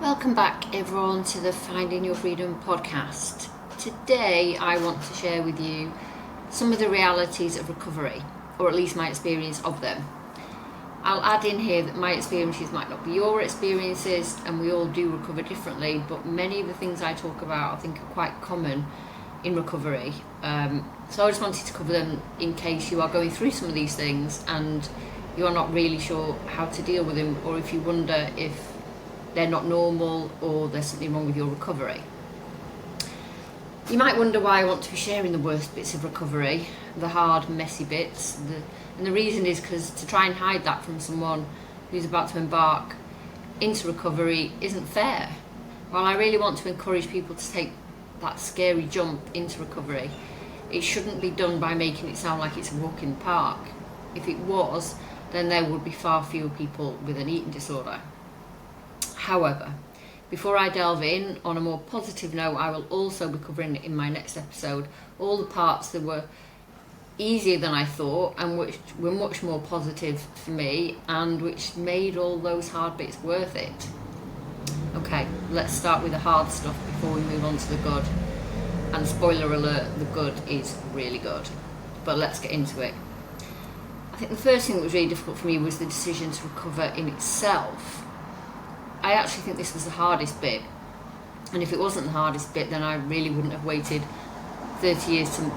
Welcome back everyone to the Finding Your Freedom podcast. Today I want to share with you some of the realities of recovery, or at least my experience of them. I'll add in here that my experiences might not be your experiences, and we all do recover differently, but many of the things I talk about I think are quite common in recovery. So I just wanted to cover them in case you are going through some of these things and you're not really sure how to deal with them, or if you wonder if they're not normal or there's something wrong with your recovery. You might wonder why I want to be sharing the worst bits of recovery, the hard, messy bits. And the reason is because to try and hide that from someone who's about to embark into recovery isn't fair. While I really want to encourage people to take that scary jump into recovery, it shouldn't be done by making it sound like it's a walk in the park. If it was, then there would be far fewer people with an eating disorder. However, before I delve in, on a more positive note, I will also be covering in my next episode all the parts that were easier than I thought and which were much more positive for me and which made all those hard bits worth it. Okay, let's start with the hard stuff before we move on to the good. And spoiler alert, the good is really good. But let's get into it. I think the first thing that was really difficult for me was the decision to recover in itself. I actually think this was the hardest bit, and if it wasn't the hardest bit, then I really wouldn't have waited 30 years to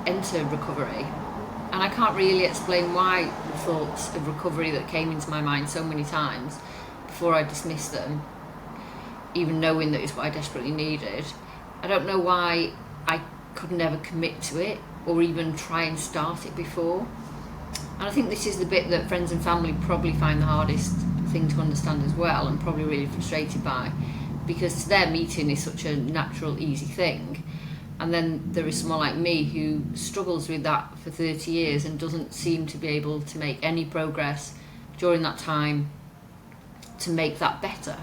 enter recovery. And I can't really explain why the thoughts of recovery that came into my mind so many times before I dismissed them, even knowing that it's what I desperately needed. I don't know why I could never commit to it or even try and start it before. And I think this is the bit that friends and family probably find the hardest thing to understand as well, and probably really frustrated by, because to them eating is such a natural, easy thing, and then there is someone like me who struggles with that for 30 years and doesn't seem to be able to make any progress during that time to make that better.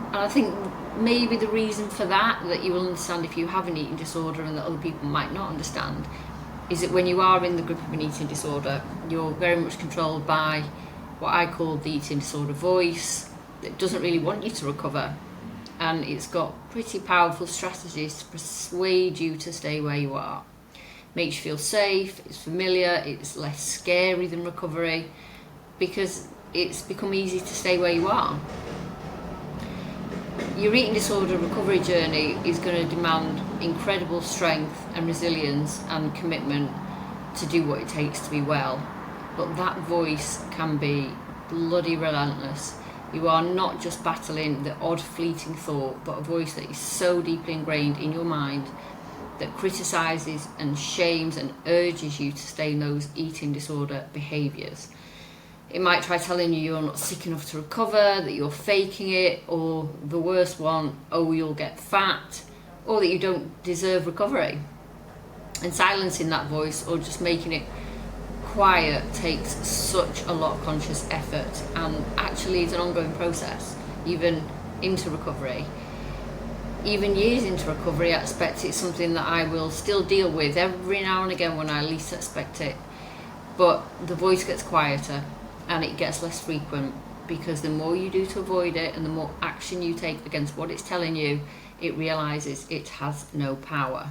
And I think maybe the reason for that you will understand if you have an eating disorder and that other people might not understand, is that when you are in the grip of an eating disorder, you're very much controlled by what I call the eating disorder voice that doesn't really want you to recover, and it's got pretty powerful strategies to persuade you to stay where you are. Makes you feel safe, it's familiar, it's less scary than recovery because it's become easy to stay where you are. Your eating disorder recovery journey is going to demand incredible strength and resilience and commitment to do what it takes to be well. But that voice can be bloody relentless. You are not just battling the odd fleeting thought, but a voice that is so deeply ingrained in your mind that criticises and shames and urges you to stay in those eating disorder behaviours. It might try telling you you're not sick enough to recover, that you're faking it, or the worst one, oh, you'll get fat, or that you don't deserve recovery. And silencing that voice or just making it quiet takes such a lot of conscious effort, and actually is an ongoing process, even into recovery. Even years into recovery, I expect it's something that I will still deal with every now and again when I least expect it. But the voice gets quieter and it gets less frequent, because the more you do to avoid it and the more action you take against what it's telling you, it realises it has no power.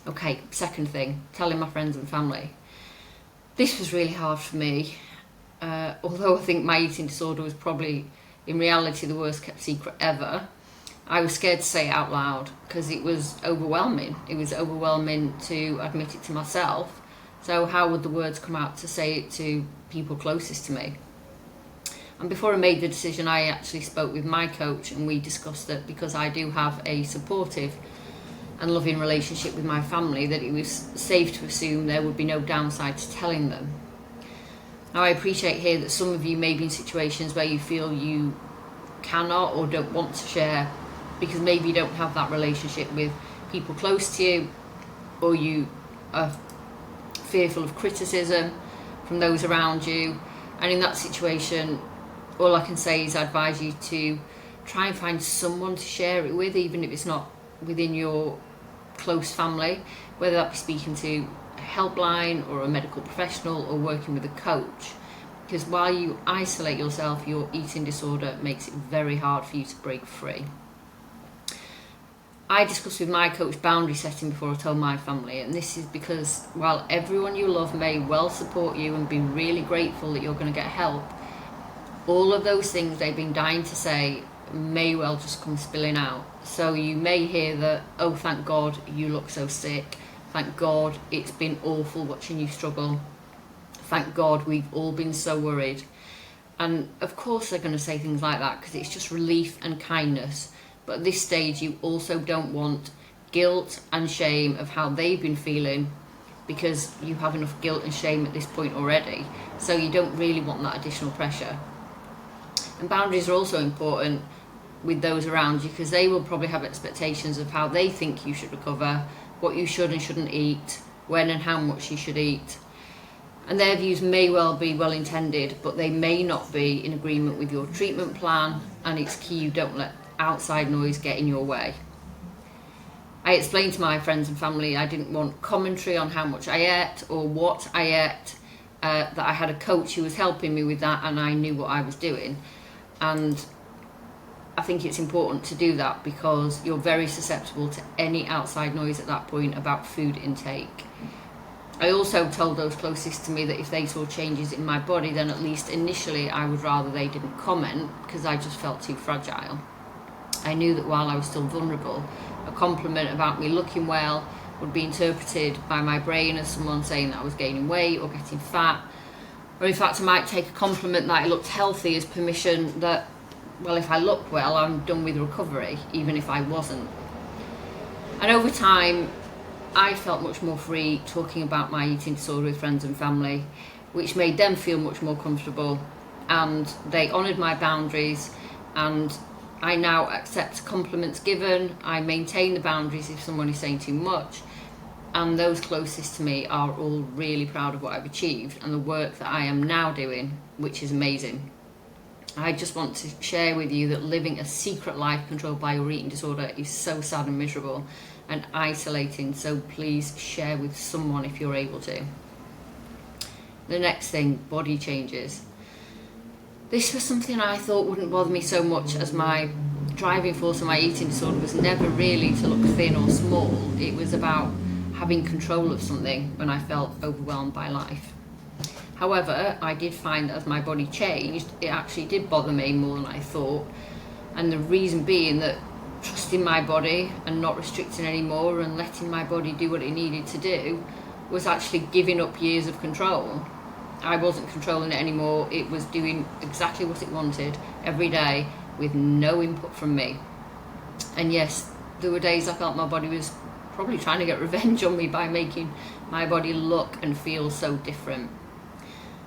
Okay, second thing, telling my friends and family. This was really hard for me, although I think my eating disorder was probably, in reality, the worst kept secret ever. I was scared to say it out loud because it was overwhelming. It was overwhelming to admit it to myself. So how would the words come out to say it to people closest to me? And before I made the decision, I actually spoke with my coach, and we discussed that because I do have a supportive and loving relationship with my family, that it was safe to assume there would be no downside to telling them. Now, I appreciate here that some of you may be in situations where you feel you cannot or don't want to share because maybe you don't have that relationship with people close to you, or you are fearful of criticism from those around you. And in that situation, all I can say is I advise you to try and find someone to share it with, even if it's not within your close family, whether that be speaking to a helpline or a medical professional or working with a coach. because while you isolate yourself, your eating disorder makes it very hard for you to break free. I discussed with my coach boundary setting before I told my family, and this is because while everyone you love may well support you and be really grateful that you're going to get help, all of those things they've been dying to say may well just come spilling out. So you may hear that, oh, thank God you look so sick, thank God it's been awful watching you struggle, thank God we've all been so worried. And of course they're going to say things like that because it's just relief and kindness. But at this stage, you also don't want guilt and shame of how they've been feeling, because you have enough guilt and shame at this point already. So you don't really want that additional pressure. And boundaries are also important with those around you, because they will probably have expectations of how they think you should recover, what you should and shouldn't eat, when and how much you should eat. And their views may well be well intended, but they may not be in agreement with your treatment plan, and it's key you don't let outside noise get in your way. I explained to my friends and family I didn't want commentary on how much I ate or what I ate, that I had a coach who was helping me with that and I knew what I was doing. And I think it's important to do that because you're very susceptible to any outside noise at that point about food intake. I also told those closest to me that if they saw changes in my body, then at least initially I would rather they didn't comment, because I just felt too fragile. I knew that while I was still vulnerable, a compliment about me looking well would be interpreted by my brain as someone saying that I was gaining weight or getting fat. Or in fact, I might take a compliment that I looked healthy as permission that, well, if I look well, I'm done with recovery, even if I wasn't. And over time, I felt much more free talking about my eating disorder with friends and family, which made them feel much more comfortable, and they honoured my boundaries, and I now accept compliments given. I maintain the boundaries if someone is saying too much, and those closest to me are all really proud of what I've achieved and the work that I am now doing, which is amazing. I just want to share with you that living a secret life controlled by your eating disorder is so sad and miserable and isolating, so please share with someone if you're able to. The next thing, body changes. This was something I thought wouldn't bother me so much, as my driving force of my eating disorder was never really to look thin or small. It was about having control of something when I felt overwhelmed by life. However, I did find that as my body changed, it actually did bother me more than I thought. And the reason being that trusting my body and not restricting anymore and letting my body do what it needed to do was actually giving up years of control. I wasn't controlling it anymore. It was doing exactly what it wanted every day with no input from me. And yes, there were days I felt my body was probably trying to get revenge on me by making my body look and feel so different.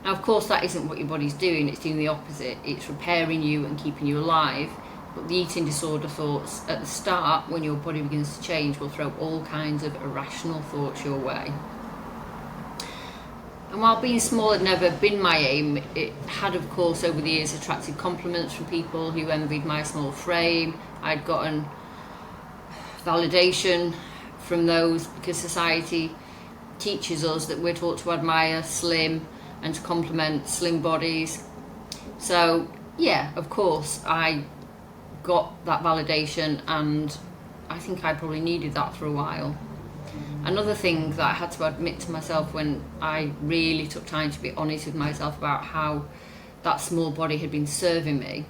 Now, of course, that isn't what your body's doing. It's doing the opposite. It's repairing you and keeping you alive. But the eating disorder thoughts at the start, when your body begins to change, will throw all kinds of irrational thoughts your way. And while being small had never been my aim, it had, of course, over the years attracted compliments from people who envied my small frame. I'd gotten validation from those because society teaches us that we're taught to admire slim and to compliment slim bodies. So, yeah, of course, I got that validation, and I think I probably needed that for a while. Another thing that I had to admit to myself when I really took time to be honest with myself about how that small body had been serving me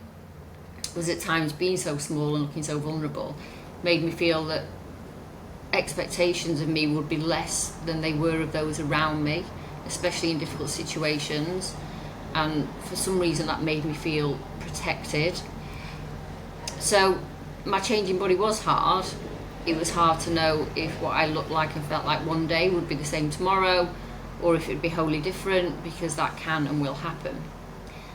was at times being so small and looking so vulnerable made me feel that expectations of me would be less than they were of those around me, especially in difficult situations, and for some reason that made me feel protected. So my changing body was hard. It was hard to know if what I looked like and felt like one day would be the same tomorrow, or if it would be wholly different, because that can and will happen.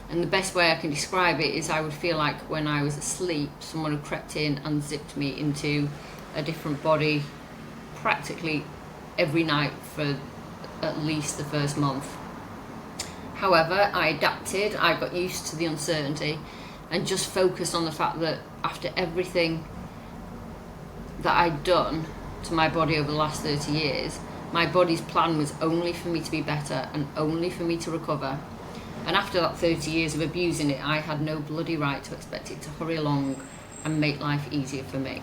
And the best way I can describe it is I would feel like when I was asleep, someone had crept in and zipped me into a different body practically every night for at least the first month. However, I adapted, I got used to the uncertainty, and just focused on the fact that after everything that I'd done to my body over the last 30 years, my body's plan was only for me to be better and only for me to recover. And after that 30 years of abusing it, I had no bloody right to expect it to hurry along and make life easier for me.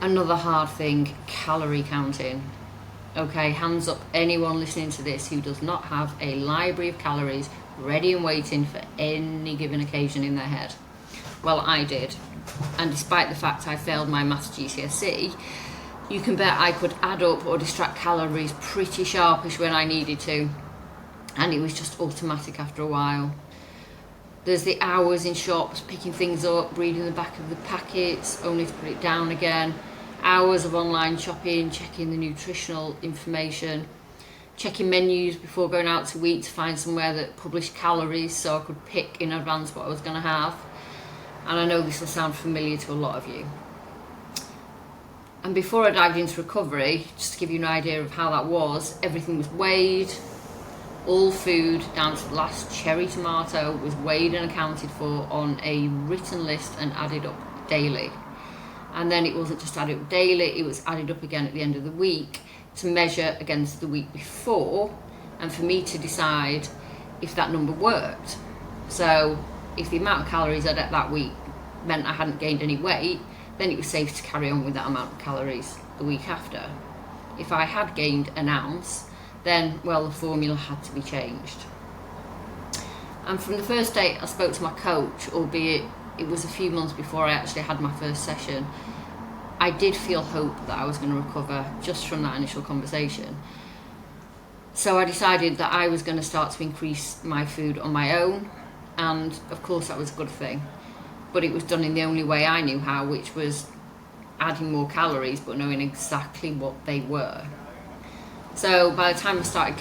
Another hard thing, calorie counting. Okay, hands up anyone listening to this who does not have a library of calories ready and waiting for any given occasion in their head. Well, I did. And despite the fact I failed my maths GCSE, you can bet I could add up or distract calories pretty sharpish when I needed to. And it was just automatic after a while. There's the hours in shops picking things up, reading the back of the packets, only to put it down again. Hours of online shopping, checking the nutritional information, checking menus before going out to eat to find somewhere that published calories so I could pick in advance what I was going to have. And I know this will sound familiar to a lot of you. And before I dived into recovery, just to give you an idea of how that was, everything was weighed. All food, down to the last cherry tomato, was weighed and accounted for on a written list and added up daily. And then it wasn't just added up daily, it was added up again at the end of the week to measure against the week before and for me to decide if that number worked. So if the amount of calories I'd ate that week meant I hadn't gained any weight, then it was safe to carry on with that amount of calories the week after. If I had gained an ounce, then, well, the formula had to be changed. And from the first day I spoke to my coach, albeit it was a few months before I actually had my first session, I did feel hope that I was going to recover just from that initial conversation. So I decided that I was going to start to increase my food on my own, and of course that was a good thing. But it was done in the only way I knew how, which was adding more calories but knowing exactly what they were. So by the time I started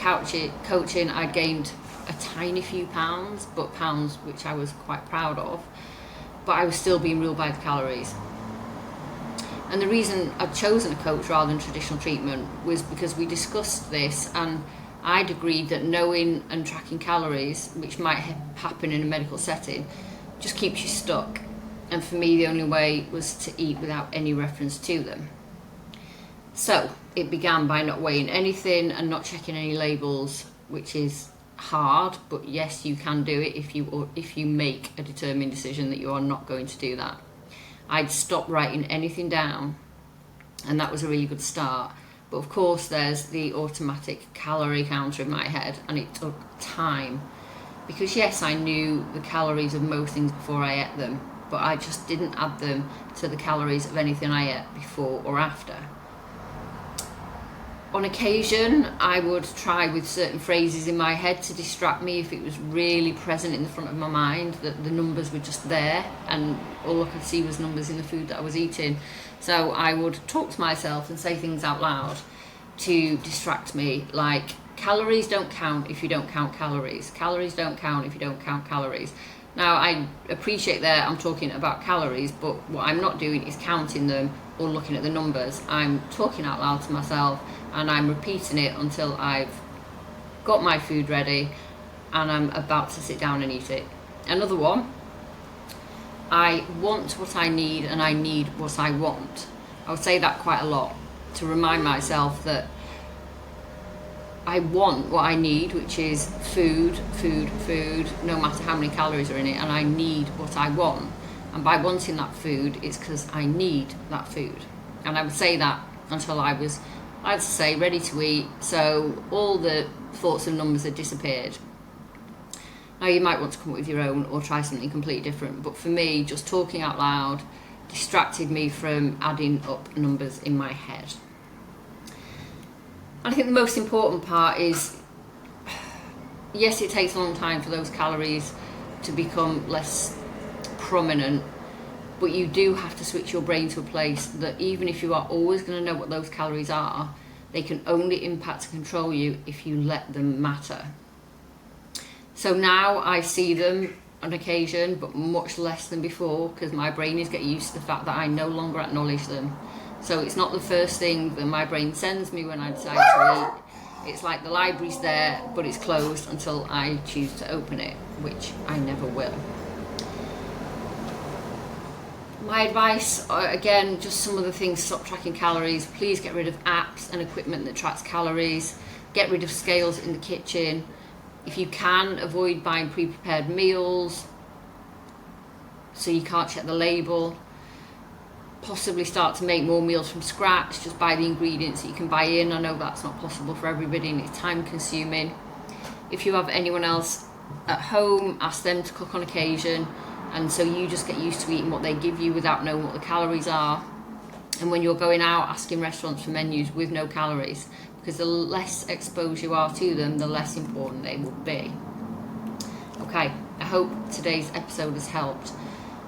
coaching, I'd gained a tiny few pounds, but pounds which I was quite proud of. But I was still being ruled by the calories. And the reason I'd chosen a coach rather than traditional treatment was because we discussed this, and I'd agreed that knowing and tracking calories, which might happen in a medical setting, just keeps you stuck. And for me, the only way was to eat without any reference to them. So it began by not weighing anything and not checking any labels, which is hard, but yes, you can do it if you make a determined decision that you are not going to do that. I'd stopped writing anything down, and that was a really good start. But of course there's the automatic calorie counter in my head, and it took time, because yes, I knew the calories of most things before I ate them, but I just didn't add them to the calories of anything I ate before or after. On occasion, I would try with certain phrases in my head to distract me if it was really present in the front of my mind, that the numbers were just there and all I could see was numbers in the food that I was eating. So I would talk to myself and say things out loud to distract me, like, calories don't count if you don't count calories. Calories don't count if you don't count calories. Now, I appreciate that I'm talking about calories, but what I'm not doing is counting them or looking at the numbers. I'm talking out loud to myself, and I'm repeating it until I've got my food ready and I'm about to sit down and eat it. Another one, I want what I need and I need what I want. I would say that quite a lot to remind myself that I want what I need, which is food, no matter how many calories are in it, and I need what I want. And by wanting that food, it's because I need that food. And I would say that until I was, I'd say, ready to eat, so all the thoughts and numbers had disappeared. Now you might want to come up with your own or try something completely different, but for me, just talking out loud distracted me from adding up numbers in my head. And I think the most important part is, yes, it takes a long time for those calories to become less prominent, but you do have to switch your brain to a place that even if you are always going to know what those calories are, they can only impact and control you if you let them matter. So now I see them on occasion, but much less than before, because my brain is getting used to the fact that I no longer acknowledge them. So it's not the first thing that my brain sends me when I decide to eat. It's like the library's there, but it's closed until I choose to open it, which I never will. My advice, again, just some of the things: stop tracking calories. Please get rid of apps and equipment that tracks calories. Get rid of scales in the kitchen. If you can, avoid buying pre-prepared meals so you can't check the label. Possibly start to make more meals from scratch, just buy the ingredients that you can buy in. I know that's not possible for everybody and it's time consuming. If you have anyone else at home, ask them to cook on occasion, and so you just get used to eating what they give you without knowing what the calories are. And when you're going out, asking restaurants for menus with no calories, because the less exposed you are to them, the less important they will be. Okay, I hope today's episode has helped.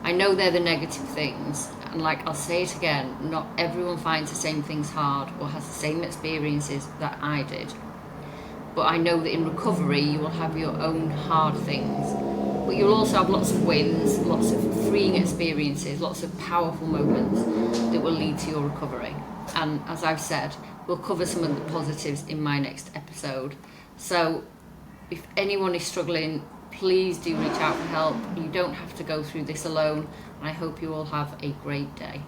I know they're the negative things, and like I'll say it again, not everyone finds the same things hard or has the same experiences that I did. But I know that in recovery you will have your own hard things, but you'll also have lots of wins, lots of freeing experiences, lots of powerful moments that will lead to your recovery. And as I've said, we'll cover some of the positives in my next episode. So if anyone is struggling, please do reach out for help. You don't have to go through this alone. I hope you all have a great day.